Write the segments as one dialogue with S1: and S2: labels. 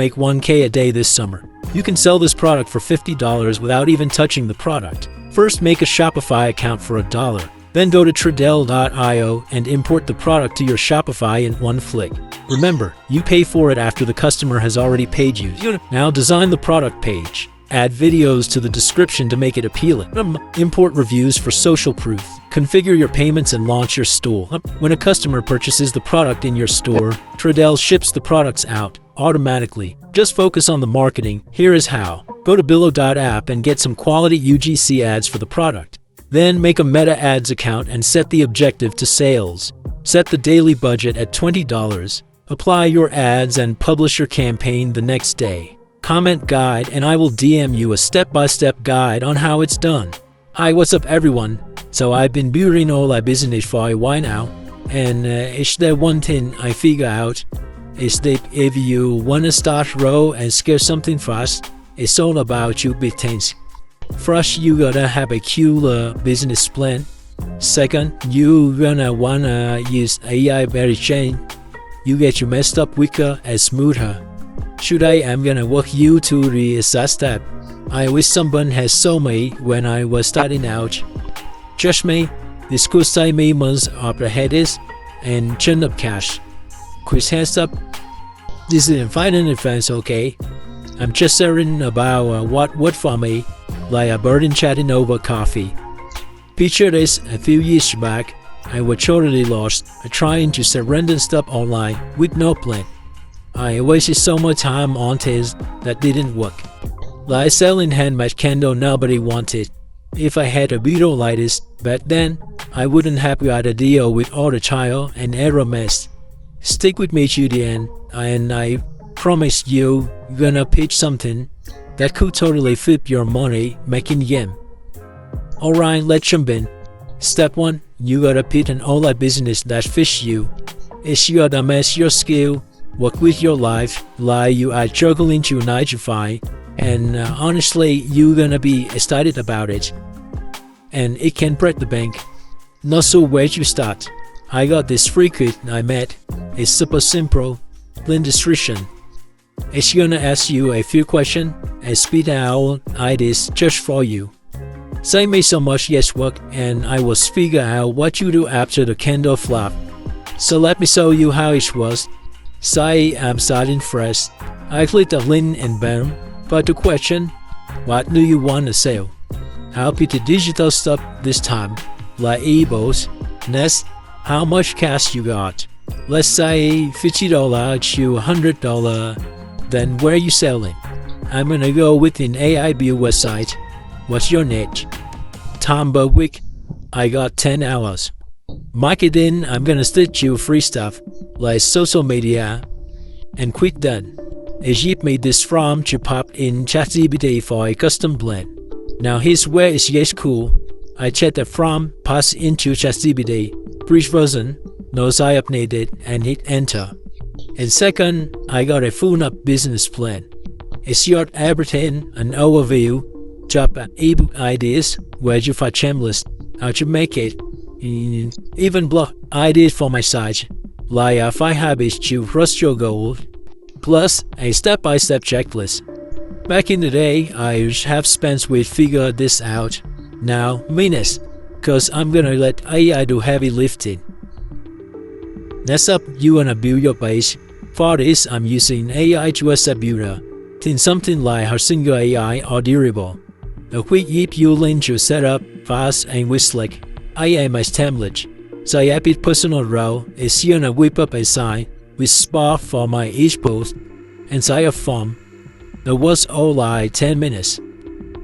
S1: make 1K a day this summer. You can sell this product for $50 without even touching the product. First, make a Shopify account for $1. Then go to Tradell.io and import the product to your Shopify in one flick. Remember, you pay for it after the customer has already paid you. Now design the product page. Add videos to the description to make it appealing. Import reviews for social proof. Configure your payments and launch your store. When a customer purchases the product in your store, Tradell ships the products out automatically. Just focus on the marketing. Here is how. Go to Billo.app and get some quality UGC ads for the product. Then make a Meta Ads account and set the objective to sales. Set the daily budget at $20. Apply your ads and publish your campaign the next day. Comment guide and I will DM you a step-by-step guide on how it's done. Hi, what's up everyone? So I've been building all my business for a while now, and is there one thing I figure out is that if you want to start raw and scale something fast, it's all about you big things. First, you gotta have a cool business plan. Second, you gonna wanna use AI very chain. You get you messed up quicker and smoother. Today, I'm gonna walk you through the exact step. I wish someone had told me when I was starting out. Trust me, this could save me months of the headaches and churn up cash. Quick heads up, this isn't fighting advance, okay? I'm just sharing about what worked for me, like a burden chatting over coffee. Picture this: a few years back, I was totally lost, trying to sell random stuff online with no plan. I wasted so much time on things that didn't work. Like selling handmade candle nobody wanted. If I had a video like this back then, I wouldn't have got a deal with all the trial and error mess. Stick with me to the end, and I promise you're gonna pitch something that could totally flip your money making game. Alright, let's jump in. Step 1. You gotta pitch an online business that fits you. It's you gotta match your skill, work with your life, like you are juggling to 9 to 5, and honestly, you're gonna be excited about it. And it can break the bank. Not so where to start. I got this free kit I made. It's super simple, plain description. It's gonna ask you a few questions and spit out ideas just for you. Save me so much guesswork, and I will figure out what you do after the candle flop. So let me show you how it was. Say I'm starting fresh. I click the link and boom. But the question, what do you want to sell? I'll pick the digital stuff this time, like ebooks. Next, how much cash you got? Let's say $50 to $100. Then where you selling? I'm gonna go with an AI build website. What's your niche? Time per week? I got 10 hours. Marketing, I'm gonna stitch you free stuff like social media and quick done. It give me this from to pop in ChatGPT for a custom plan. Now here's where it gets cool. I check the from, pass into ChatGPT, brief version, knows I updated, and hit enter. And second, I got a full-up business plan. It's your everything, an overview, job and ebook ideas, where you find checklist, how to make it, even blog ideas for my site, like 5 habits to crush your goals, plus a step-by-step checklist. Back in the day, I have spent with figure this out. Now, minutes, cause I'm gonna let AI do heavy lifting. Next up, you wanna build your page. For this, I'm using AI to website builder. Think something like her single AI or durable. A quick EPU link to set up fast and with slick. I am my template. So I add personal role is gonna whip up a sign with spot for my each post inside a form. It was all like 10 minutes.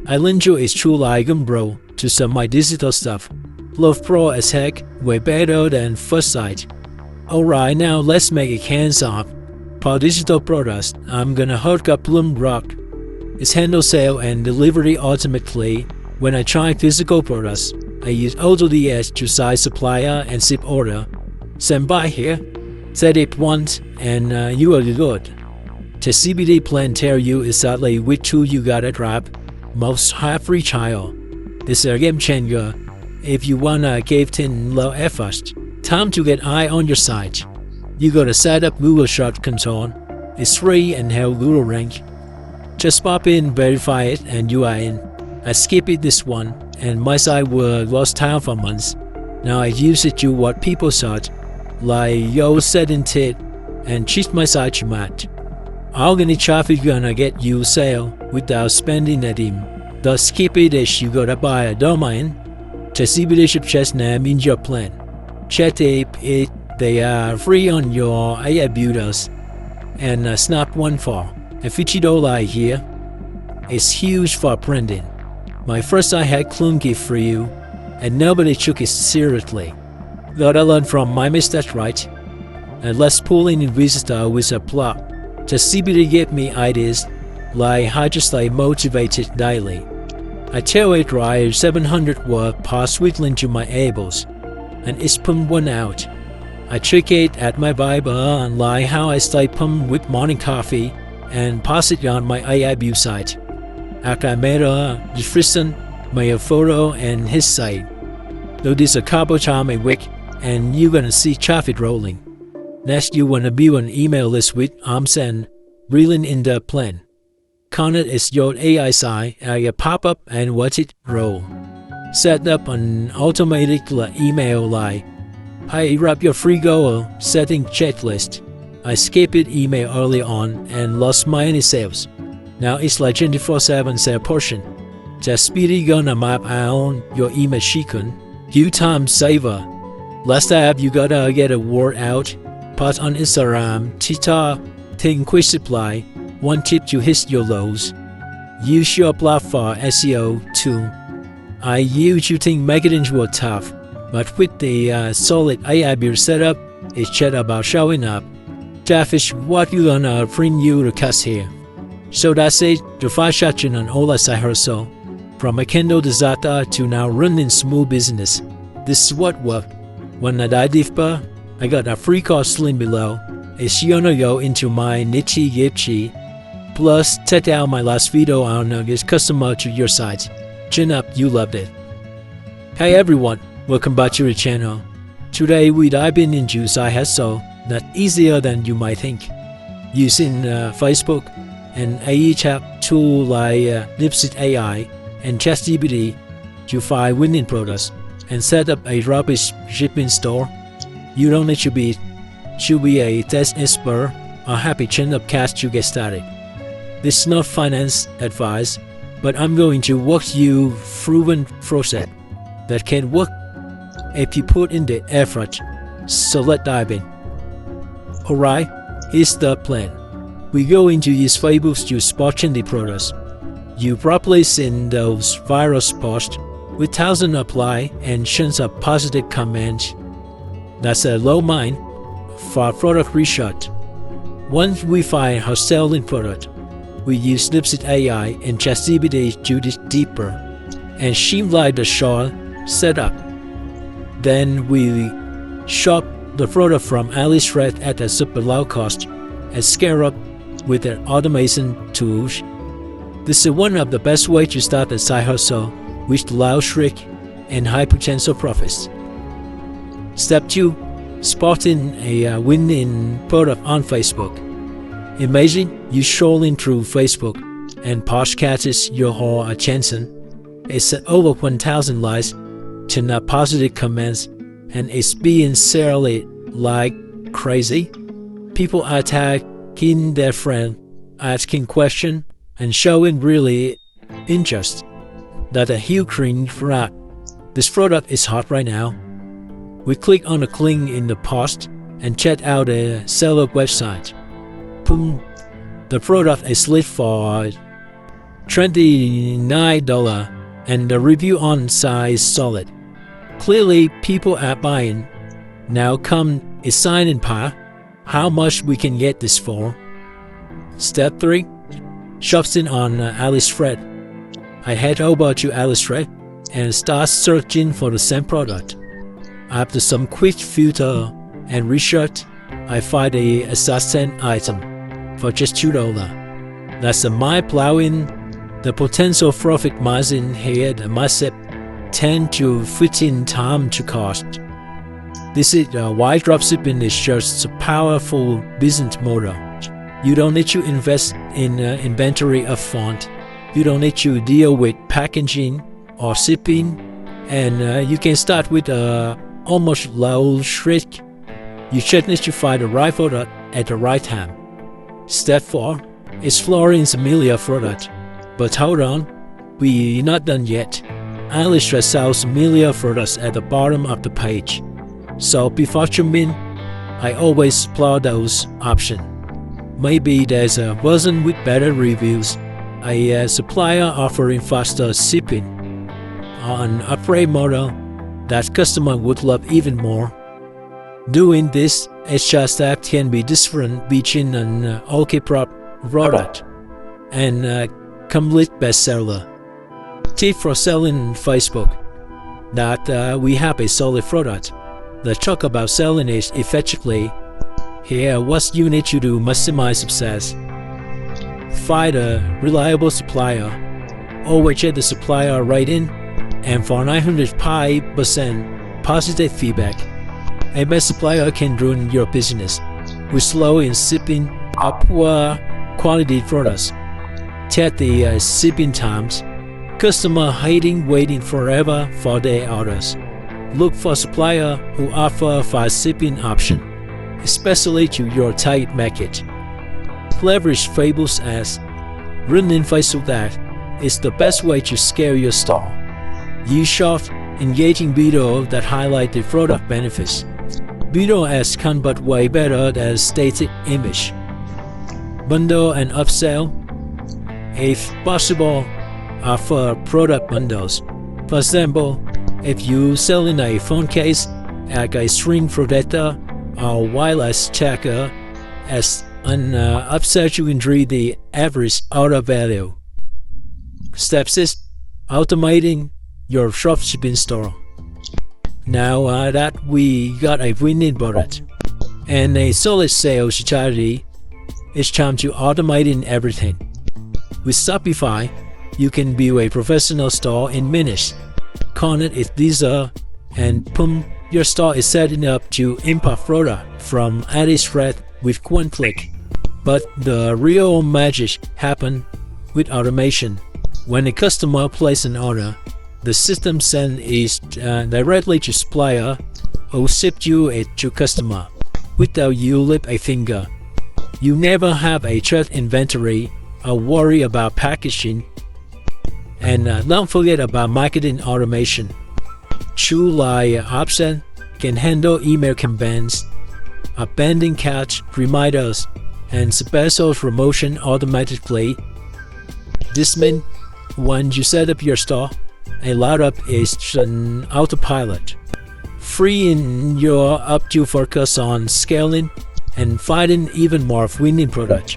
S1: I lend you a true icon bro to some my digital stuff. Love Pro as heck, way better than first sight. Alright, now let's make it hands-off. For digital products, I'm gonna hook up Bloomrock. It's handle sale and delivery automatically. When I try physical products, I use AutoDS to size supplier and ship order. Send by here, set it once, and you are good. The CBD plan tell you exactly which tool you gotta drop. Most have free trial. This is a game changer. If you wanna give 10 low effort, time to get eye on your site. You gotta set up Google Search Console. It's free and have little rank. Just pop in, verify it, and you are in. I skipped it this one, and my site was lost town for months. Now I use it to what people thought, like yo said in it, and cheat my site too much. Organic traffic gonna get you sale without spending a dim. The skip it is you gotta buy a domain. ChatGPT chest name in your plan. Chat it, they are free on your AI builders. And snap one for $50 here. It's huge for printing. My first I had clunky for you, and nobody took it seriously. Gotta learn from my mistakes, right? And let's pull in visitor with a plot. ChatGPT gave me ideas, like how to stay motivated daily. I tell it write 700 word past whittling to my ables, and it's pumped one out. I check it at my Bible and like how I stay pumped with morning coffee and pass it on my AI build site. After I made a description, made a photo and his site. Do this a couple times a week and you're gonna see traffic rolling. Next you wanna build an email list with arms and reeling in the plan. Connect is your AI site, a pop-up and watch it roll. Set up an automatic email like, "Hey, wrap your free goal setting checklist." I skipped it email early on and lost my any sales. Now it's like 24/7 sale portion. Just speedy gonna map out your email sequence. Huge time saver. Last step you gotta get a word out. Post on Instagram, TikTok, take quick supply. One tip to hit your lows. Use your platform for SEO too. I used to think marketing was tough. But with the solid AI build setup, it's chat about showing up. That is what you gonna bring you to cast here. So that's it, the 5 section on all I side hustle. From a Kindle disaster to now running smooth business. This is what worked. When I dive deeper, I got a free course link below. It's gonna go into my nitty gritty. Plus, check out my last video on this customer to your site. Chin up, you loved it. Hey everyone. Welcome back to the channel. Today we dive into side hustle that's easier than you might think. Using Facebook and AI chat tool like Lipsit AI and ChatGPT to find winning products and set up a rapid shipping store. You don't need to be a test expert or happy chin up cash to get started. This is not finance advice, but I'm going to walk you through a process that can work if you put in the effort. So let's dive in. Alright, here's the plan. We go into use Facebook to spot trendy products. You probably seen those viral posts with thousands apply and tons of positive comments. That's a low mind for product research. Once we find our selling product, we use Lipsit AI and ChatGPT to dig deeper and streamline the short setup. Then we shop the product from AliExpress at a super low cost and scale up with their automation tools. This is one of the best ways to start a side hustle with low risk and high potential profits. Step 2. Spotting a winning product on Facebook. Imagine you scrolling through Facebook and post catches your whole attention. It's over 1,000 likes, 10 positive comments, and it's being shared like crazy. People are tagging their friend, asking questions, and showing really interest. That's a huge green flag. This product is hot right now. We click on the link in the post and check out the seller website. Boom! The product is listed for $29 and the review on site is solid. Clearly, people are buying. Now come a signing part. How much we can get this for? Step 3. Shopping on AliExpress. I head over to AliExpress and start searching for the same product. After some quick filter and research, I find a assistant item for just $2. That's a mind blowing. The potential profit margin here must have 10 to 15 times to cost. This is why dropshipping is just a powerful business model. You don't need to invest in inventory upfront. You don't need to deal with packaging or shipping, and you can start with almost low risk. You just need to find the right product at the right time. Step 4. Exploring familiar product. But hold on, we're not done yet. AliExpress sells familiar products at the bottom of the page. So before jumping, I always explore those options. Maybe there's a version with better reviews, a supplier offering faster shipping, or an upgrade model that customer would love even more. Doing this extra step can be different between an okay product and a complete bestseller. Tip for selling Facebook. That we have a solid product. Let's talk about selling it effectively. Here, what you need to do to maximize success. Find a reliable supplier. Always check the supplier rating, and for 900% positive feedback. A bad supplier can ruin your business with slow in shipping or poor quality products. Check the shipping times. Customer hating waiting forever for their orders. Look for supplier who offer fast shipping option, especially to your tight market. Leverage fables as running Facebook ads is the best way to scale your store. Use short, engaging video that highlight the product benefits. Video ads convert way better than static image. Bundle and upsell. If possible, offer product bundles. For example, if you sell in a phone case, like a screen protector or wireless charger, as an upsell to increase the average order value. Step 6. Automating your dropshipping store. Now that we got a winning product and a solid sales strategy, it's time to automate everything. With Shopify, you can build a professional store in minutes. Connect it Visa, and boom, your store is setting up to import product from AliExpress with one click. But the real magic happens with automation. When a customer places an order, the system sends it directly to supplier who ships you it to customer without you lift a finger. You never have a trapped inventory or worry about packaging. And don't forget about marketing automation. Tool like Option can handle email campaigns, abandoned cart reminders, and special promotion automatically. This means when you set up your store, a lot of is an autopilot, freeing you up to focus on scaling and finding even more winning products.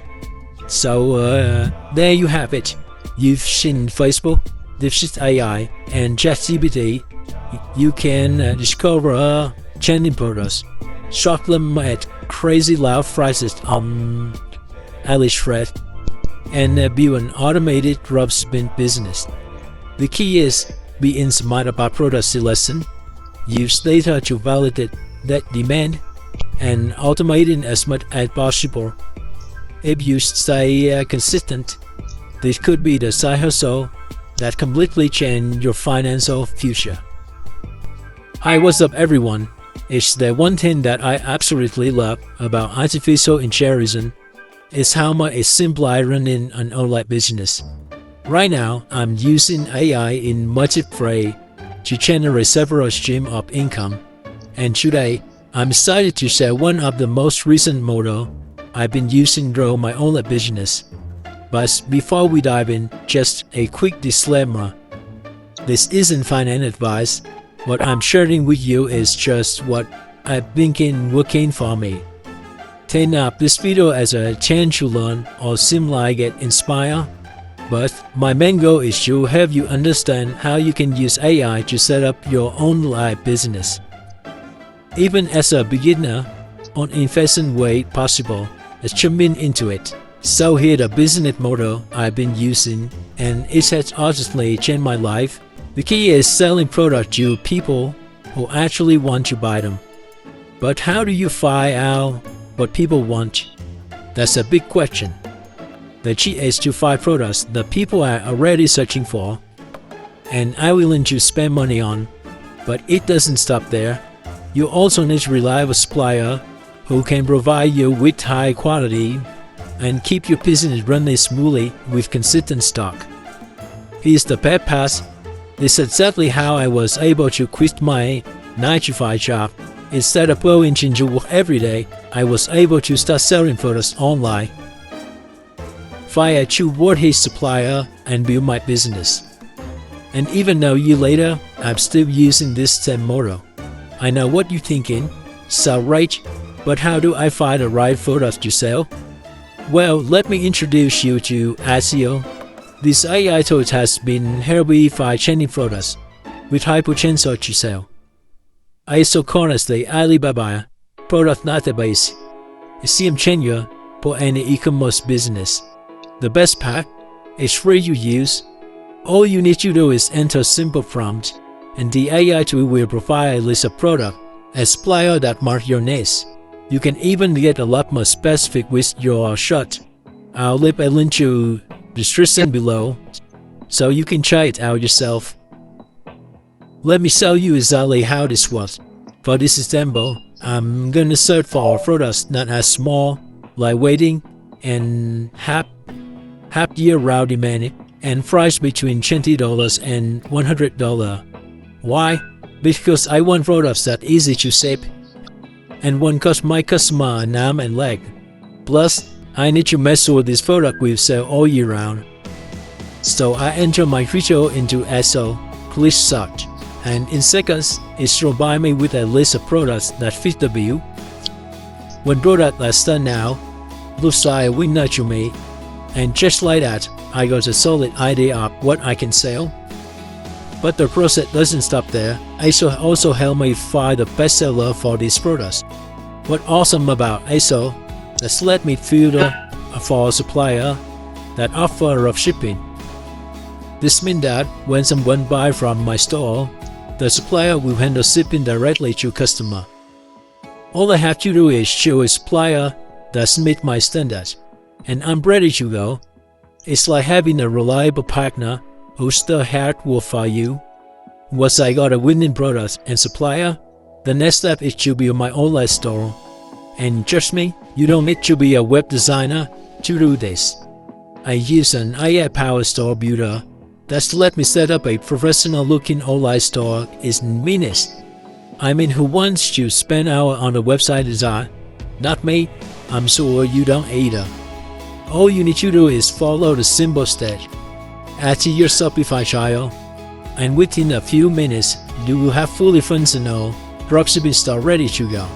S1: So there you have it. You've seen Facebook, Deep AI, and ChatGPT. You can discover trending products, shop them at crazy low prices on AliExpress, and build an automated dropshipping business. The key is being smart about product selection, use data to validate that demand, and automating as much as possible. If you stay consistent, this could be the side hustle that completely change your financial future. Hi, what's up everyone? It's the one thing that I absolutely love about artificial intelligence is how much it simplifies running an online business. Right now, I'm using AI in multiple ways to generate several streams of income, and today, I'm excited to share one of the most recent models I've been using to grow my online business. But before we dive in, just a quick disclaimer. This isn't financial advice. What I'm sharing with you is just what I've been working for me. Take up this video as a chance to learn or seem like get inspired. But my main goal is to help you understand how you can use AI to set up your own live business. Even as a beginner, on efficient way possible, let's jump into it. So here the business model I've been using, and it has honestly changed my life. The key is selling products to people who actually want to buy them. But how do you find out what people want? That's a big question. The key is to find products that people are already searching for and are willing to spend money on. But it doesn't stop there. You also need a reliable supplier who can provide you with high quality and keep your business running smoothly with consistent stock. Here's the best part. This is exactly how I was able to quit my 9-to-5 job. Instead of going into work every day, I was able to start selling products online. Find a trustworthy supplier and build my business. And even though a year later, I'm still using this same motto. I know what you're thinking. So right, but how do I find the right products to sell? Well, let me introduce you to SEO. This AI tool has been helping find trending products with high potential to sell. ISO calls the Alibaba product database. It seems genius for any e-commerce business. The best part is free to use. All you need to do is enter a simple prompt, and the AI tool will provide a list of products and suppliers that mark your niche. You can even get a lot more specific with your search. I'll leave a link to the description below, so you can try it out yourself. Let me show you exactly how this works. For this example, I'm gonna search for products that are small, lightweight, and have year-round demand, and price between $20 and $100. Why? Because I want products that easy to shape and won't cost my customer an arm and leg. Plus, I need to make sure this product will sell all year round. So I enter my creature into SEO, click search, and in seconds, it provides me with a list of products that fit the bill. One product that stands out looks like a winner to me, and just like that, I got a solid idea of what I can sell. But the process doesn't stop there. ISO also helped me find the best seller for these products. What's awesome about ISO is let me filter for a supplier that offer of shipping. This means that when someone buys from my store, the supplier will handle shipping directly to customer. All I have to do is choose a supplier that meets my standards, and I'm ready to go. It's like having a reliable partner who's still hard work for you. Once I got a winning product and supplier, the next step is to build my online store. And trust me, you don't need to be a web designer to do this. I use an AI-powered store builder that's let me set up a professional-looking online store in minutes. I mean, who wants to spend hours on a website design? Not me. I'm sure you don't either. All you need to do is follow the simple steps. Add to your Shopify trial, and within a few minutes, you will have fully functional dropshipping store ready to go.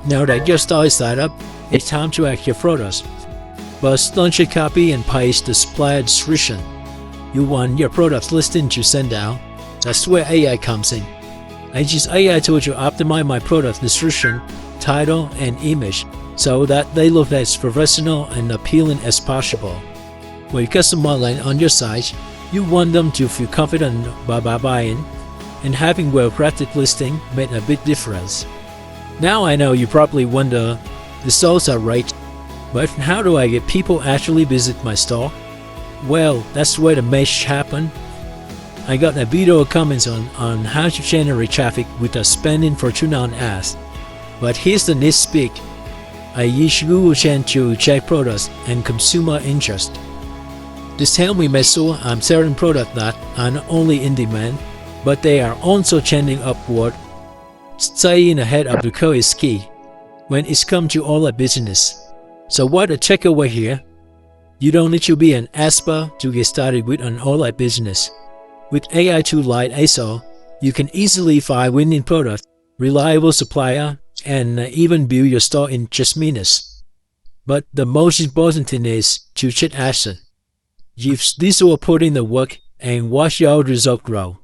S1: Now that your store is set up, it's time to add your products. But don't you copy and paste the supplier description. You want your products listing to send out. That's where AI comes in. I use AI tool to optimize my product description, title, and image so that they look as professional and appealing as possible. When your customer land on your site, you want them to feel confident by buying, and having well-crafted listing made a big difference. Now I know you probably wonder, the stores are right, but how do I get people actually visit my store? Well, that's where the magic happened. I got a video comments on how to generate traffic without spending fortune on ads. But here's the next speak. I use Google Trends to check products and consumer interest. This helps me make sure I'm selling products that are not only in demand, but they are also trending upward. Staying ahead of the curve is key when it's come to online business. So what a takeaway here? You don't need to be an expert to get started with an online business. With AI tools like ISO, you can easily find winning products, reliable supplier, and even build your store in just minutes. But the most important thing is to take action. Use this or put in the work and watch your result grow.